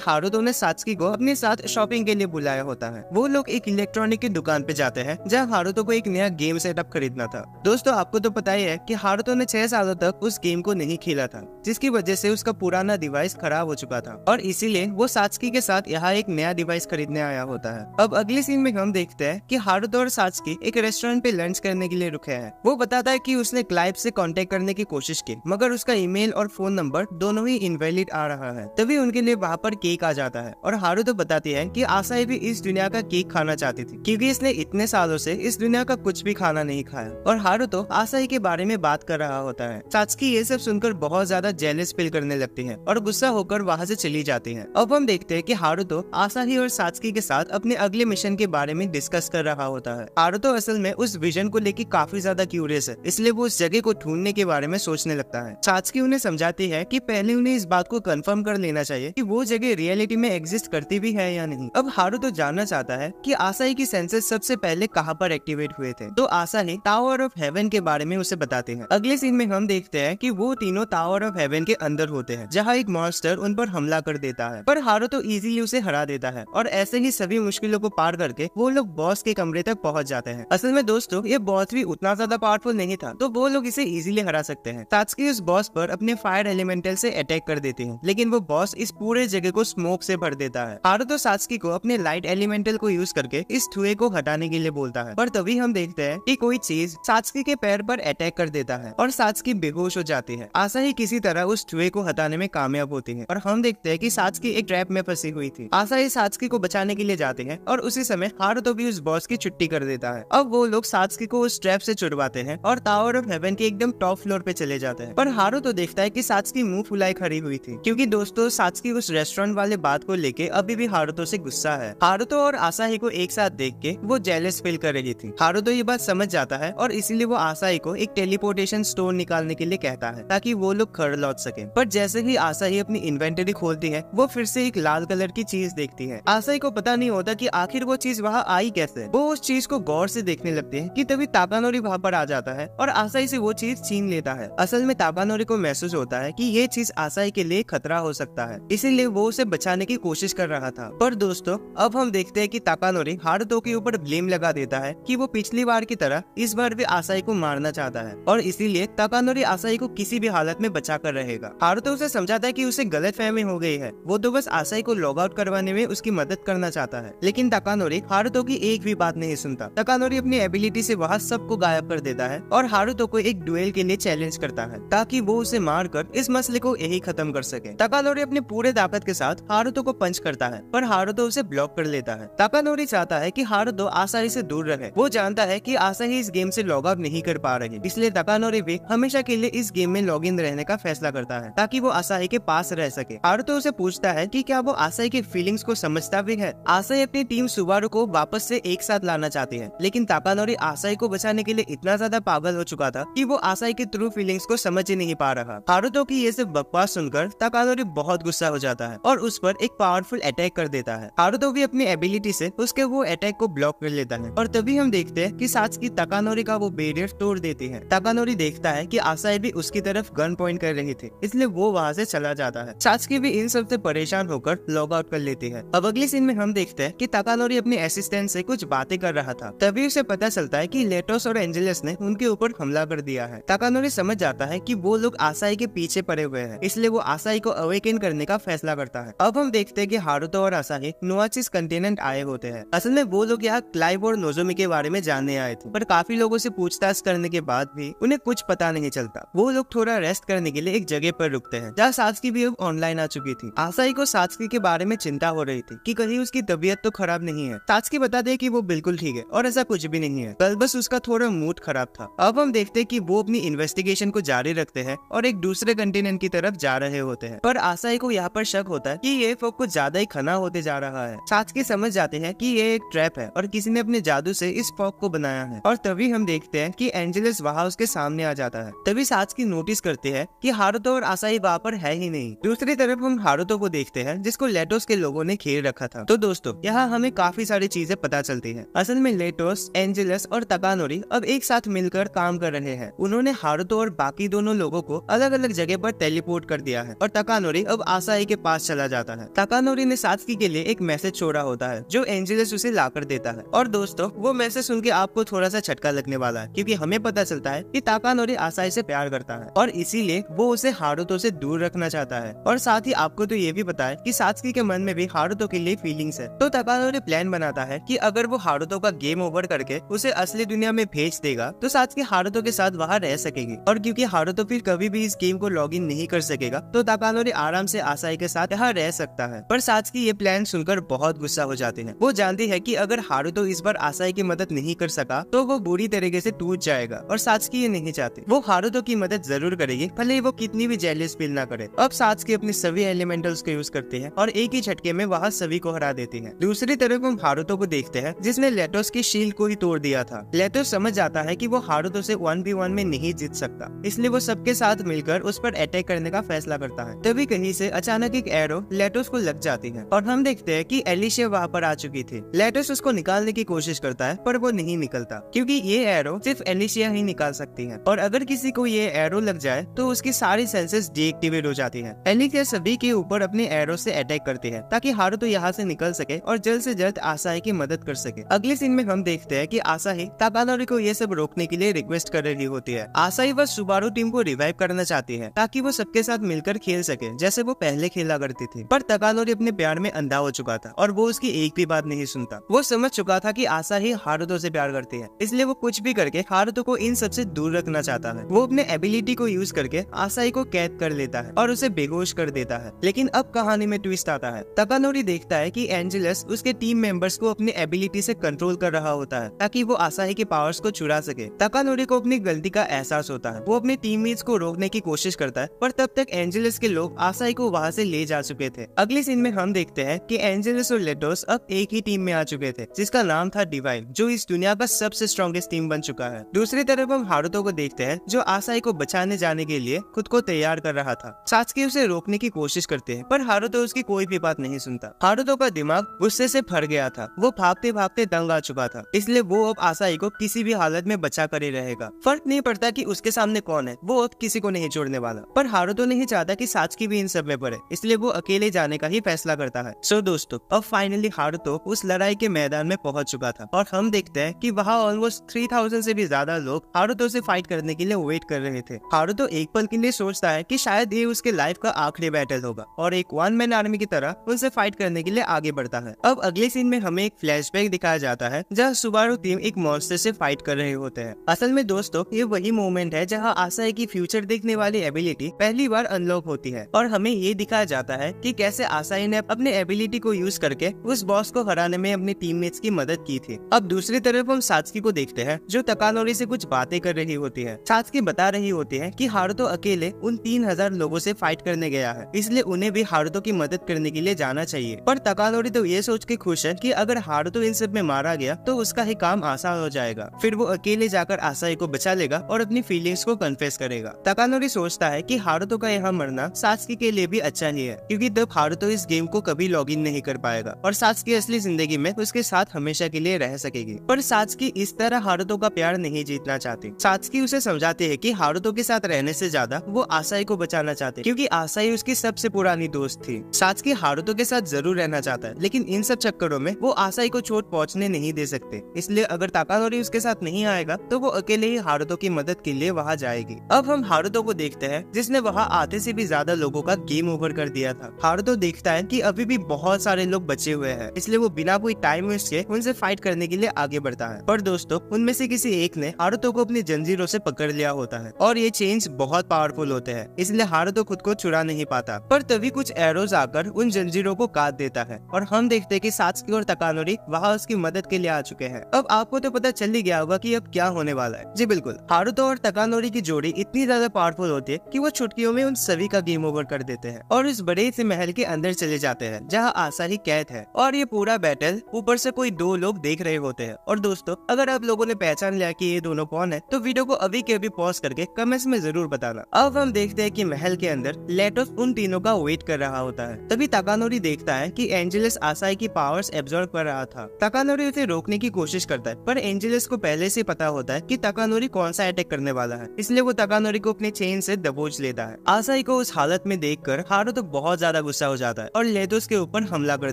हारुतो ने सात्सुकी को अपने साथ शॉपिंग के लिए बुलाया होता है। वो लोग एक इलेक्ट्रॉनिक की दुकान पे जाते हैं जहाँ हारुतो को एक नया गेम सेटअप खरीदना था। दोस्तों आपको तो पता ही है कि हारुतो ने 6 सालों तक उस गेम को नहीं खेला था, जिसकी वजह से उसका पुराना डिवाइस खराब हो चुका था और इसीलिए वो सात्सुकी के साथ यहाँ एक नया डिवाइस खरीदने आया होता है। अब अगले सीन में हम देखते हैं कि हारुतो और सात्सुकी एक रेस्टोरेंट पे लंच करने के लिए रुके हैं। वो बताता है कि उसने क्लाइव से कांटेक्ट करने की कोशिश की, मगर उसका ईमेल और फोन नंबर दोनों ही इनवैलिड आ रहा है। तभी उनके लिए वहाँ पर केक आ जाता है और हारुतो बताती है कि आसाही भी इस दुनिया का केक खाना चाहती थी, क्योंकि इसने इतने सालों से इस दुनिया का कुछ भी खाना नहीं खाया। और हारुतो आसाही के बारे में बात कर रहा होता है। सात्सुकी ये सब सुनकर बहुत ज्यादा जेलस फील करने लगती है और गुस्सा होकर वहाँ से चली जाती है। अब हम देखते हैं कि हारुतो आसाही और सात्सुकी के साथ अपने अगले मिशन के बारे में डिस्कस कर रहा होता है। हारुतो असल में उस विजन को लेकर काफी ज्यादा क्यूरियस है, इसलिए वो उस जगह को ढूंढने के बारे में सोचने लगता है। सात्सुकी उन्हें समझाती है कि पहले उन्हें इस बात को कंफर्म कर लेना चाहिए कि वो जगह रियलिटी में एग्जिस्ट करती भी है या नहीं। अब हारुतो जानना चाहता है कि आसाही की सेंसेस सबसे पहले कहाँ पर एक्टिवेट हुए थे, तो आसाही टावर ऑफ हेवन के बारे में उसे बताते हैं। अगले सीन में हम देखते हैं कि वो तीनों टावर ऑफ हेवन के अंदर होते हैं, जहाँ एक मॉन्स्टर उन पर हमला कर देता है, पर हारुतो इजीली उसे हरा देता है और ऐसे ही सभी मुश्किलों को पार करके वो लोग बॉस के कमरे तक पहुंच जाते हैं। असल में दोस्तों ये बॉस भी उतना ज्यादा पावरफुल नहीं था, तो वो लोग इसे इजीली हरा सकते हैं। सात्सुकी उस बॉस पर अपने फायर एलिमेंटल से अटैक कर देती है, लेकिन वो बॉस इस पूरे जगह को स्मोक से भर देता है। हारुतो सात्सुकी को अपने लाइट एलिमेंटल को यूज करके इस धुएं को हटाने के लिए बोलता है, पर तभी हम देखते हैं कि कोई चीज सात्सुकी के पैर पर अटैक कर देता है और सात्सुकी बेहोश हो जाती है। आसाही किसी तरह उस धुएं को हटाने में कामयाब होती है और हम देखते हैं कि सात्सुकी एक ट्रैप में फंसी हुई थी। आसाही सात्सुकी को बचाने के लिए जाते हैं और उसी समय हारुतो भी उस बॉस की छुट्टी कर देता है। अब वो लोग सात्सुकी को उस ट्रैप से छुड़वाते हैं और टावर ऑफ हेवन के एकदम टॉप फ्लोर पे चले जाते हैं। पर हारुतो देखता है कि सात्सुकी मुंह फुलाए खड़ी हुई थी, क्योंकि दोस्तों सात्सुकी उस रेस्टोरेंट वाले बात को लेके अभी भी हारुतो से गुस्सा है। हारुतो और आसाही को एक साथ देख के वो जेलस फील कर रही थी। हारुतो ये बात समझ जाता है और इसीलिए वो आसाही को एक टेलीपोर्टेशन स्टोर निकालने के लिए कहता है, ताकि वो लोग घर लौट सके। पर जैसे ही आसाही अपनी इन्वेंटरी खोलती है, वो फिर से एक लाल कलर की चीज देखती है। आसाही को पता नहीं होता कि आखिर वो चीज वहाँ आई कैसे। वो उस चीज को गौर से देखने लगते हैं कि तभी ताकानोरी वहाँ पर आ जाता है और आसाही से वो चीज छीन लेता है। असल में ताकानोरी को महसूस होता है कि ये चीज आसाही के लिए खतरा हो सकता है, इसीलिए वो उसे बचाने की कोशिश कर रहा था। पर दोस्तों अब हम देखते हैं कि ताकानोरी हारुतो के ऊपर ब्लेम लगा देता है कि वो पिछली बार की तरह इस बार भी आसाही को मारना चाहता है और इसीलिए ताकानोरी आसाही को किसी भी हालत में बचा कर रहेगा। हारुतो उसे समझाता है कि उसे गलतफहमी हो गई है, वो तो बस आसाही को लॉग आउट करवाने में उसकी मदद करना चाहता है। लेकिन ताकानोरी हारुतो की एक भी बात नहीं सुनता। ताकानोरी अपनी एबिलिटी से वहाँ सबको गायब कर देता है और हारुतो को एक डुएल के लिए चैलेंज करता है, ताकि वो उसे मारकर इस मसले को यही खत्म कर सके। ताकानोरी अपने पूरे ताकत के साथ हारुतो को पंच करता है, पर हारुतो उसे ब्लॉक कर लेता है। ताकानोरी चाहता है कि हारुतो आसाही से दूर रहे। वो जानता है कि आसाही इस गेम से लॉग आउट नहीं कर पा रही, इसलिए ताकानोरी भी हमेशा के लिए इस गेम में लॉग इन रहने का फैसला करता है, ताकि वो आसाही के पास रह सके। हारुतो उसे पूछता है कि क्या वो आसाही की फीलिंग्स को समझता भी है। आसाही अपनी टीम सुबारू को वापस से एक साथ लाना चाहती है, लेकिन ताकानोरी आसाही को बचाने के लिए इतना ज्यादा पागल हो चुका था कि वो आसाही की ट्रू फीलिंग्स को समझ ही नहीं पा रहा। हारुतो की ये सब बकवास सुनकर ताकानोरी बहुत गुस्सा हो जाता है और उस पर एक पावरफुल अटैक कर देता है। हारुतो भी अपनी एबिलिटी से उसके वो अटैक को ब्लॉक कर लेता है और तभी हम देखते हैं कि सात्सुकी ताकानोरी का वो बैरियर तोड़ देती है। ताकानोरी देखता है कि आसाही भी उसकी तरफ गन पॉइंट कर रही थी, इसलिए वो वहाँ से चला जाता है। सात्सुकी भी इन सब से परेशान होकर लॉग आउट कर लेती है। अब अगले सीन में हम देखते हैं कि ताकानोरी अपने असिस्टेंट से कुछ बातें कर रहा था, तभी उसे पता चलता है कि लेटोस और एंजेलस ने उनके ऊपर हमला कर दिया है। ताकानोरी समझ जाता है कि वो लोग आसाही के पीछे पड़े हुए हैं, इसलिए वो आसाही को अवेकन करने का फैसला करता है। अब हम देखते हैं कि हारुतो और आसाही नोआचिस कंटिनेंट आए होते हैं। असल में वो लोग यहाँ क्लाइव और नोजोमी के बारे में जानने आए थे, पर काफी लोगों से पूछताछ करने के बाद भी उन्हें कुछ पता नहीं चलता। वो लोग थोड़ा रेस्ट करने के लिए एक जगह पर रुकते हैं, जहाँ सात्सुकी भी ऑनलाइन आ चुकी थी। आसाही को सात्सुकी के बारे में चिंता हो रही थी कि कहीं उसकी तबीयत तो खराब नहीं है। सात्सुकी बता दे कि वो बिल्कुल ठीक है और ऐसा कुछ भी नहीं है, कल बस उसका थोड़ा मूड खराब था। अब हम देखते हैं कि वो अपनी इन्वेस्टिगेशन को जारी रखते हैं और एक दूसरे कंटिनेंट की तरफ जा रहे होते हैं, पर आसाही को यहाँ पर शक होता है कि ये फॉग कुछ ज्यादा ही घना होते जा रहा है। सात्सुकी समझ जाते हैं कि ये एक ट्रैप है और किसी ने अपने जादू से इस फॉग को बनाया है। और तभी हम देखते हैं कि एंजेलस वहाँ उसके सामने आ जाता है। तभी सात्सुकी नोटिस करते हैं कि हारुतो और आसाही वहाँ पर है ही नहीं। दूसरी तरफ हम हारुतो को देखते हैं, जिसको लेटोस के लोगों ने घेर रखा था। तो दोस्तों यहाँ हमें काफी सारी चीजें पता चलती है। असल में लेटोस, एंजेलस और तकानोरी अब एक साथ मिलकर काम कर रहे हैं। उन्होंने हारुतो और बाकी दोनों लोगों को अलग अलग जगह पर टेलीपोर्ट कर दिया है और तकानोरी अब आसाही के पास चला जाता है। तकानोरी ने सात्सुकी के लिए एक मैसेज छोड़ा होता है जो एंजेलस उसे लाकर देता है। और दोस्तों, वो मैसेज सुन के आपको थोड़ा सा झटका लगने वाला है, क्योंकि हमें पता चलता है कि तकानोरी आसाही से प्यार करता है और इसीलिए वो उसे हारुतो से दूर रखना चाहता है। और साथ ही आपको तो ये भी पता है कि सात्सुकी के मन में भी हारुतो के लिए फीलिंग्स है। तो तकानोरी प्लान बनाता है कि अगर वो हारुतो का गेम ओवर करके उसे असली दुनिया में भेज देगा तो सात्सुकी हारुतो के साथ वहाँ रह सकेगी। और क्योंकि हारुतो फिर कभी भी इस गेम को लॉग इन नहीं कर सकेगा तो तकानोरी आराम से आसाही के साथ यहाँ रह सकता है। पर सात्सुकी ये प्लान सुनकर बहुत गुस्सा हो जाते हैं। वो जानती है कि अगर हारुतो इस बार आसाही की मदद नहीं कर सका तो वो बुरी तरीके से टूट जाएगा और सात्सुकी ये नहीं चाहती। वो हारुतो की मदद जरूर करेगी, भले ही वो कितनी भी जेलस फील ना करे। अब सात्सुकी अपनी सभी एलिमेंटल्स को यूज करते हैं और एक ही झटके में वहाँ सभी को हरा देती है। दूसरी तरफ हम हारुतो को देखते हैं जिसने लेटोस की शील्ड को ही तोड़ दिया था। लेटोस समझ जाता है कि वो हारुतो से 1v1 में नहीं जीत सकता, इसलिए वो सबके साथ मिलकर उस पर अटैक करने का फैसला करता है। तभी कहीं से अचानक एक एरो लेटोस को लग जाती है और हम देखते हैं कि एलिशिया वहाँ पर आ चुकी थी। लेटोस उसको निकालने की कोशिश करता है पर वो नहीं निकलता, क्योंकि ये एरो सिर्फ एलिशिया ही निकाल सकती है और अगर किसी को ये एरो लग जाए तो उसकी सारी सेंसेस डीएक्टिवेट हो जाती है। एलिशिया सभी के ऊपर अपने एरो से अटैक करती है ताकि हारुतो यहाँ से निकल सके और जल्द से जल्द आसाही की मदद कर सके। अगले सीन में हम देखते हैं कि आसाही तकानोरी को ये सब रोकने के लिए रिक्वेस्ट कर रही होती है। आसाही बस सुबारू टीम को रिवाइव करना चाहती है ताकि वो सबके साथ मिलकर खेल सके जैसे वो पहले खेला करती थी। पर तकानोरी अपने प्यार में अंधा हो चुका था और वो उसकी एक भी बात नहीं सुनता। वो समझ चुका था कि आसाही हारुतो से प्यार करती है, इसलिए वो कुछ भी करके हारुतो को इन सब से दूर रखना चाहता है। वो अपने एबिलिटी को यूज करके आसाही को कैद कर लेता है और उसे बेहोश कर देता है। लेकिन अब कहानी में ट्विस्ट आता है। तकानोरी देखता है कि एंजेलस उसके टीम मेंबर्स को अपनी एबिलिटी से कंट्रोल कर रहा होता है ताकि वो आसाही के पावर्स को चुरा सके। तकानोरी को अपनी गलती का एहसास होता है। वो अपने टीममेट्स को रोकने की कोशिश करता है पर तब तक एंजेलस के लोग आसाही को वहाँ से ले जा चुके थे। अगले सीन में हम देखते हैं कि एंजेलस और लेटोस अब एक ही टीम में आ चुके थे जिसका नाम था डिवाइन, जो इस दुनिया का सबसे स्ट्रॉन्गेस्ट टीम बन चुका है। दूसरी तरफ हम हारुतो को देखते हैं जो आसाही को बचाने जाने के लिए खुद को तैयार कर रहा था। सात्सुकी उसे रोकने की कोशिश करते हैं पर हारुतो उसकी कोई भी बात नहीं सुनता। हारुतो का दिमाग गुस्से से भर गया था। वो भागते भागते दंग आ चुका था, इसलिए वो अब आसाही को किसी भी हालत में बचा कर ही रहेगा। फर्क नहीं पड़ता कि उसके सामने कौन है, वो अब किसी को नहीं छोड़ने वाला। पर हारुतो नहीं चाहता कि सात्सुकी भी इन सब में पड़े, इसलिए वो अकेले जाने का ही फैसला करता है। सो दोस्तों, अब फाइनली हारुतो उस लड़ाई के मैदान में पहुंच चुका था और हम देखते हैं कि वहाँ ऑलमोस्ट 3000 से भी ज्यादा लोग हारुतो से फाइट करने के लिए वेट कर रहे थे। हारुतो एक पल के लिए सोचता है कि शायद ये उसके लाइफ का आखिरी बैटल होगा और एक वन मैन आर्मी की तरह उनसे फाइट करने के लिए आगे बढ़ता है। अब अगले सीन में हमें एक फ्लैशबैक दिखाया जाता है जहाँ सुबारू टीम एक मॉन्स्टर से फाइट कर रहे होते हैं। असल में दोस्तों, ये वही मोमेंट है जहाँ आसाही की फ्यूचर देखने वाली एबिलिटी पहली बार अनलॉक होती है और हमें ये दिखाया जाता है कि कैसे आसाही ने अपने एबिलिटी को यूज करके उस बॉस को हराने में अपने टीममेट्स की मदद की थी। अब दूसरी तरफ हम सात्सुकी को देखते हैं जो तकानोरी से कुछ बातें कर रही होती है। सात्सुकी बता रही होती है कि हारुतो अकेले उन 3000 लोगों से फाइट करने गया है, इसलिए उन्हें भी हारुतो की मदद करने के लिए जाना चाहिए। पर तकानोरी तो ये सोच के खुश है कि अगर हारुतो इन सब में मारा गया तो उसका ही काम आसान हो जाएगा। फिर वो अकेले जाकर आसाही को बचा लेगा और अपनी फीलिंग्स को कन्फेस करेगा। तकानोरी सोचता है कि हारुतो का यहाँ मरना सात्सुकी के लिए भी अच्छा ही है, क्योंकि तब हारुतो इस गेम को कभी लॉग इन नहीं कर पाएगा और सात्सुकी असली जिंदगी में उसके साथ हमेशा के लिए रह सकेगी। पर सात्सुकी इस तरह हारुतो का प्यार नहीं जीतना चाहती। सात्सुकी उसे समझाती है कि हारुतो के साथ रहने से ज्यादा वो आसाही को बचाना चाहती, क्योंकि आसाही उसकी सबसे पुरानी दोस्त थी। सात्सुकी हारुतो के साथ जरूर रहना चाहता है, लेकिन इन सब चक्करों में वो आसाही को चोट पहुंचने नहीं दे सकते। इसलिए अगर तकानोरी उसके साथ नहीं आएगा तो वो अकेले ही हारुतो की मदद के लिए वहाँ जाएगी। अब हम हारुतो को देखते हैं जिसने वहाँ आधे से भी ज्यादा लोगों का गेम ओवर कर दिया था। हारुतो देखता है कि अभी भी बहुत सारे लोग बचे हुए हैं, इसलिए वो बिना कोई टाइम वेस्ट किए उनसे फाइट करने के लिए आगे बढ़ता है। पर दोस्तों, उनमें से किसी एक ने हारुतो को अपनी जंजीरों से पकड़ लिया होता है और ये चेन्स बहुत पावरफुल होते हैं, इसलिए हारुतो खुद को छुड़ा नहीं पाता। पर तभी कुछ एरोज आकर उन जंजीरों को काट देता है और हम देखते हैं कि सात्सुकी और तकानोरी वहाँ उसकी मदद के लिए आ चुके हैं। अब आपको तो पता चल ही गया होगा कि अब क्या होने वाला है। जी बिल्कुल, हारुतो और तकानोरी की जोड़ी इतनी ज्यादा पावरफुल होती है कि वो चुटकियों में उन सभी का गेम ओवर कर देते हैं और इस बड़े से महल के अंदर चले जाते हैं जहाँ आसाही कैद है और ये पूरा बैटल ऊपर से कोई दो लोग देख रहे होते हैं। और दोस्तों, अगर आप लोगों ने पहचान लिया कि ये दोनों कौन है तो वीडियो को अभी के अभी पॉज करके कमेंट्स में जरूर बताना। अब हम देखते हैं कि महल के अंदर लेटोस उन तीनों का वेट कर रहा होता है। तभी तकानोरी देखता है कि एंजेलस आसाही की पावर्स एब्जॉर्ब कर रहा था। तकानोरी उसे रोकने की कोशिश करता है पर एंजेलस एंजेलस को पहले से पता होता है कि ताकानोरी कौन सा अटैक करने वाला है, इसलिए वो ताकानोरी को अपने चेन से दबोच लेता है। आसाही को उस हालत में देखकर हारुतो बहुत ज्यादा गुस्सा हो जाता है और लेटोस के ऊपर हमला कर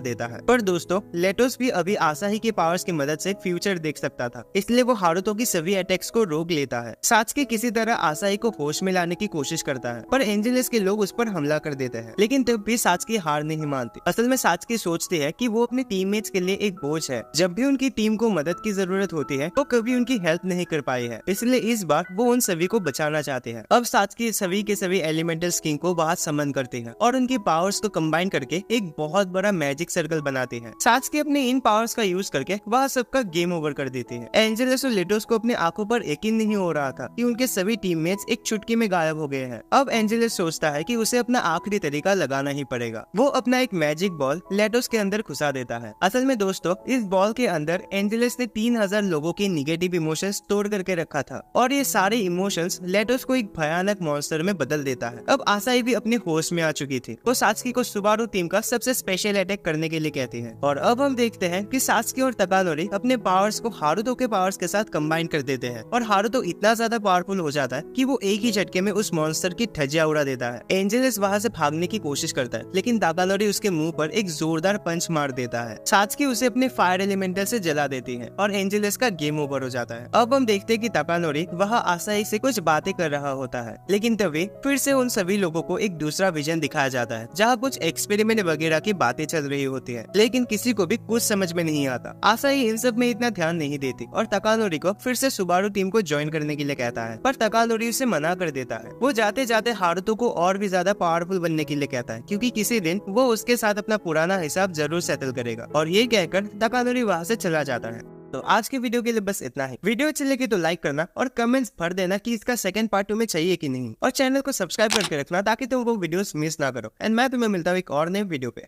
देता है। पर दोस्तों, लेटोस भी अभी आसाही के पावर्स की मदद से फ्यूचर देख सकता था, इसलिए वो हारुतो की सभी अटैक्स को रोक लेता है। सात्सुकी किसी तरह आसाही को होश में लाने की कोशिश करता है, पर एंजेलस के लोग उस पर हमला कर देते हैं। लेकिन तब भी सात्सुकी हार नहीं मानती। असल में सात्सुकी सोचती है कि वो अपने टीममेट्स के लिए एक बोझ है। जब भी उनकी टीम को मदद की जरूरत होती है तो कभी उनकी हेल्प नहीं कर पाई है, इसलिए इस बार वो उन सभी को बचाना चाहते हैं। अब सात्सुकी सभी के सभी एलिमेंटल किंग को बाहर समन करती है और उनकी पावर्स को कंबाइन करके एक बहुत बड़ा मैजिक सर्कल बनाती है। सात्सुकी अपने इन पावर्स का यूज करके वह सबका गेम ओवर कर देती है। एंजेलस और लेटोस को अपने आंखों पर यकीन नहीं हो रहा था कि उनके सभी टीममेट्स एक चुटकी में गायब हो गए हैं। अब एंजेलस सोचता है कि उसे अपना आखिरी तरीका लगाना ही पड़ेगा। वो अपना एक मैजिक बॉल लेटोस के अंदर घुसा देता है। असल में दोस्तों, इस बॉल के अंदर एंजेलस ने 3000 लोगों के निगेटिव इमोशंस स्टोर करके रखा था और ये सारे इमोशंस लेटोस को एक भयानक मॉन्स्टर में बदल देता है। अब आसाही भी अपने होश में आ चुकी थी। वो सात्सुकी को सुबारू टीम का सबसे स्पेशल अटैक करने के लिए कहती है और अब हम देखते हैं कि सात्सुकी और ताकानोरी अपने पावर्स को हारुतो के पावर्स के साथ कंबाइन कर देते हैं और हारुतो इतना ज्यादा पावरफुल हो जाता है कि वो एक ही झटके में उस मॉन्स्टर की धज्जियां उड़ा देता है। एंजेलस वहां से भागने की कोशिश करता है, लेकिन ताकानोरी उसके मुंह पर एक जोरदार पंच मार देता है। सात्सुकी उसे अपने फायर एलिमेंटल से जला देती है और एंजेलस का गेम ओवर हो जाता है। अब हम देखते हैं कि ताकानोरी वहां आसाही से कुछ बातें कर रहा होता है, लेकिन तभी फिर से उन सभी लोगों को एक दूसरा विजन दिखाया जाता है जहाँ कुछ एक्सपेरिमेंट वगैरह की बातें चल रही होती है, लेकिन किसी को भी कुछ समझ में नहीं आता। आसाही इन सब में इतना ध्यान नहीं देती और ताकानोरी को फिर से सुबारू टीम को ज्वाइन करने के लिए कहता है, पर ताकानोरी उसे मना कर देता है। वो जाते जाते हारुतो को और भी ज्यादा पावरफुल बनने के लिए कहता है, क्योंकि किसी दिन वो उसके साथ अपना पुराना हिसाब जरूर सेटल करेगा। और ये कहकर ताकानोरी वहाँ से चला जाता है। तो आज के वीडियो के लिए बस इतना ही। वीडियो अच्छी लगी तो लाइक करना और कमेंट्स भर देना कि इसका सेकंड पार्ट तुम्हें चाहिए कि नहीं, और चैनल को सब्सक्राइब करके रखना ताकि तुम वो वीडियोस मिस ना करो। एंड मैं तुम्हें मिलता हूँ एक और नए वीडियो पे।